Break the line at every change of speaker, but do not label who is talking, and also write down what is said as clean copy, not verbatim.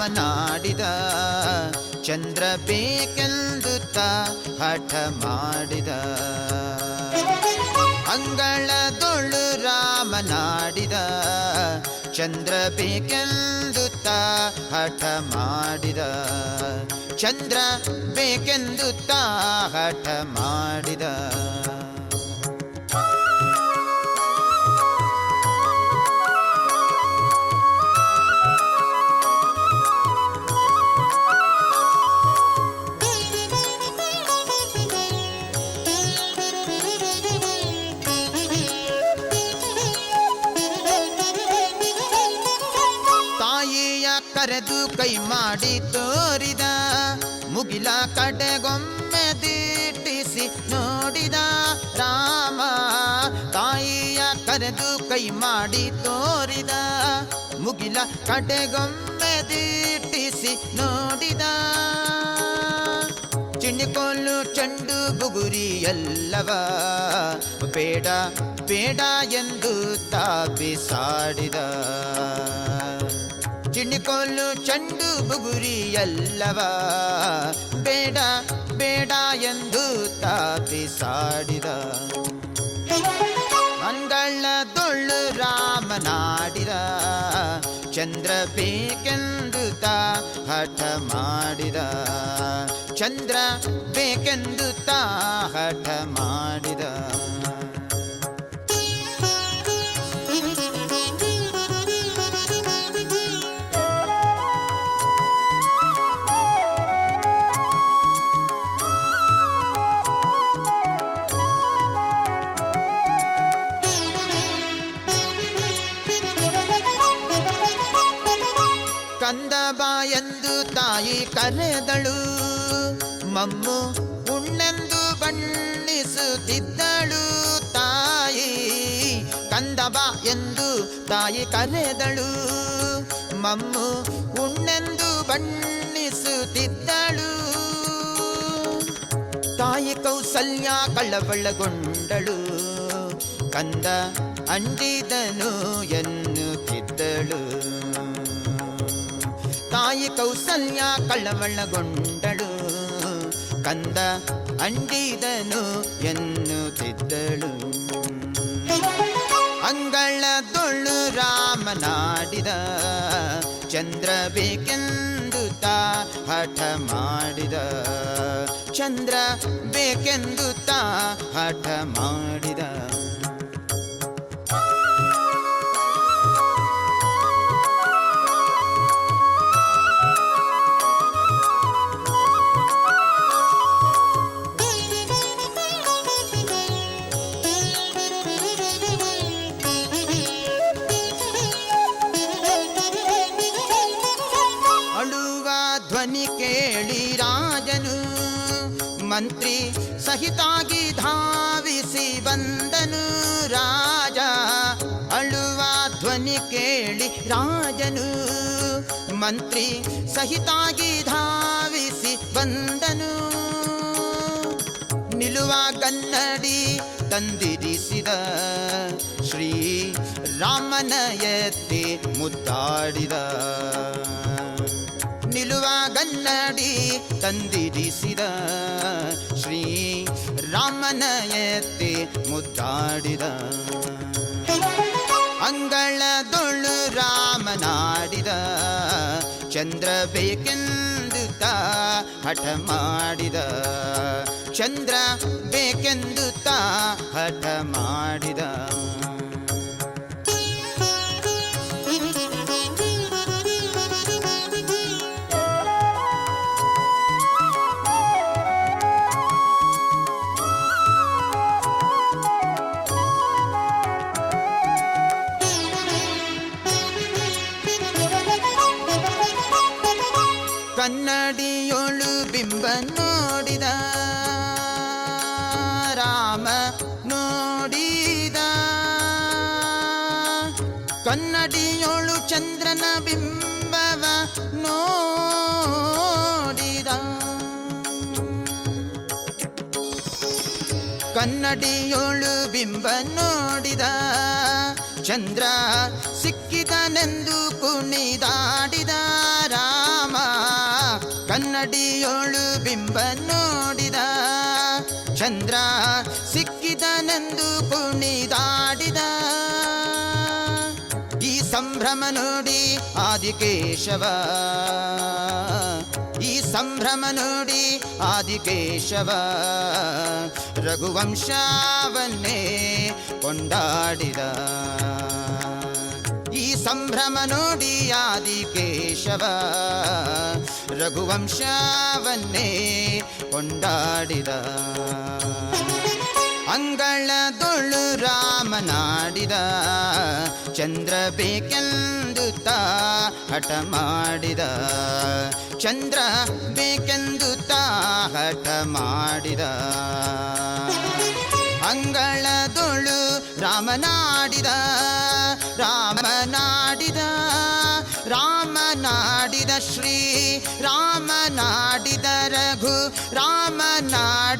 ರಾಮನಾಡಿದ ಚಂದ್ರ ಬೇಕೆಂದುತ್ತ ಹಠ ಮಾಡಿದ. ಅಂಗಳದೊಳು ರಾಮನಾಡಿದ ಚಂದ್ರ ಬೇಕೆಂದುತ್ತ ಹಠ ಮಾಡಿದ. ಚಂದ್ರ ಬೇಕೆಂದುತ್ತ ಹಠ ಮಾಡಿದ. ಕರೆದು ಕೈ ಮಾಡಿ ತೋರಿದ, ಮುಗಿಲ ಕಡೆಗೊಮ್ಮೆ ದಿಟ್ಟಿಸಿ ನೋಡಿದ ರಾಮ. ತಾಯಿಯ ಕರೆದು ಕೈ ಮಾಡಿ ತೋರಿದ, ಮುಗಿಲ ಕಡೆಗೊಮ್ಮೆ ದಿಟ್ಟಿಸಿ ನೋಡಿದ. ಚಿಣಿಕೋಲು ಚೆಂಡು ಬುಗುರಿ ಎಲ್ಲವ ಬೇಡ ಬೇಡ ಎಂದು ತಾಪಿಸಾಡಿದ. ಚಿಣಿಕೋಲು ಚೆಂಡು ಬುಗುರಿ ಎಲ್ಲವ ಬೇಡ ಬೇಡ ಎಂದು ತಾಪಿಸಾಡಿದ. ಅಂಗಳದೊಳು ರಾಮನಾಡಿದ ಚಂದ್ರ ಬೇಕೆಂದು ಹಠ ಮಾಡಿದ. ಚಂದ್ರ ಬೇಕೆಂದು ಹಠ ಮಾಡಿದ. ಕಂದ ಬಾ ಎಂದು ತಾಯಿ ಕರೆದಳು, ಮಮ್ಮು ಉಣ್ಣೆಂದು ಬಣ್ಣಿಸುತ್ತಿದ್ದಳು ತಾಯಿ. ಕಂದ ಬಾ ಎಂದು ತಾಯಿ ಕರೆದಳು, ಮಮ್ಮು ಉಣ್ಣೆಂದು ಬಣ್ಣಿಸುತ್ತಿದ್ದಳು. ತಾಯಿ ಕೌಸಲ್ಯ ಕಳವಳಗೊಂಡಳು, ಕಂದ ಅಂಡಿದನು ಎನ್ನುತ್ತಿದ್ದಳು. ತಾಯಿ ಕೌಸಲ್ಯ ಕಳವಳಗೊಂಡಳು, ಕಂದ ಅಂಡಿದನು ಎನ್ನುತ್ತಿದ್ದಳು. ಅಂಗಳದೊಳು ರಾಮನಾಡಿದ ಚಂದ್ರ ಬೇಕೆಂದು ಹಠ ಮಾಡಿದ. ಚಂದ್ರ ಬೇಕೆಂದು ಹಠ ಮಾಡಿದ. ಧ್ವನಿ ಕೇಳಿ ರಾಜನು ಮಂತ್ರಿ ಸಹಿತಾಗಿ ಧಾವಿಸಿ ಬಂದನು ರಾಜ. ಅಳುವ ಧ್ವನಿ ಕೇಳಿ ರಾಜನು ಮಂತ್ರಿ ಸಹಿತಾಗಿ ಧಾವಿಸಿ ಬಂದನು. ನಿಲುವ ಕನ್ನಡಿ ತಂದಿರಿಸಿದ ಶ್ರೀ ರಾಮನ ಎತ್ತಿ ಮುದ್ದಾಡಿದ. ನಿಲುವ ಗನ್ನಡಿ ತಂದಿರಿಸಿದ ಶ್ರೀ ರಾಮನ ಎತ್ತಿ ಮುದ್ದಾಡಿದ. ಅಂಗಳದೊಳು ರಾಮನಾಡಿದ ಚಂದ್ರ ಬೇಕೆಂದು ಹಠ ಮಾಡಿದ. ಚಂದ್ರ ಬೇಕೆಂದು ಹಠ ಮಾಡಿದ. ಕನ್ನಡಿಯೊಳು ಬಿಂಬ ನೋಡಿದ ರಾಮ ನೋಡಿದ. ಕನ್ನಡಿಯೊಳು ಚಂದ್ರನ ಬಿಂಬವ ನೋಡಿದ. ಕನ್ನಡಿಯೋಳು ಬಿಂಬ ನೋಡಿದ ಚಂದ್ರ ಸಿಕ್ಕಿದನೆಂದು ಕುಣಿದಾಡಿದ ರಾಮ ಕನ್ನಡಿಯೋಳು ಬಿಂಬ ನೋಡಿದ ಚಂದ್ರ ಸಿಕ್ಕಿದನೆಂದು ಕುಣಿದಾಡಿದ ಈ ಸಂಭ್ರಮ ನೋಡಿ ಆದಿಕೇಶವ ಈ ಸಂಭ್ರಮ ನೋಡಿ ಆದಿಕೇಶವ ರಘುವಂಶವನ್ನೇ ಕೊಂಡಾಡಿದ ಈ ಸಂಭ್ರಮ ನೋಡಿ ಆದಿಕೇಶವ ರಘುವಂಶವನ್ನೇ ಕೊಂಡಾಡಿದ ಅಂಗಳದೊಳು ರಾಮನಾಡಿದ ಚಂದ್ರ ಬೇಕೆಂದು ತಾ ಹಠ ಮಾಡಿದ ಚಂದ್ರ ಬೇಕೆಂದು ತಾ ಹಠ ಮಾಡಿದ ಅಂಗಳದೊಳು ರಾಮನಾಡಿದ ರಾಮನಾಡಿದ ರಾಮನಾಡಿದ ಶ್ರೀ ರಾಮನಾಡಿದ ರಘು ರಾಮನಾಡಿದ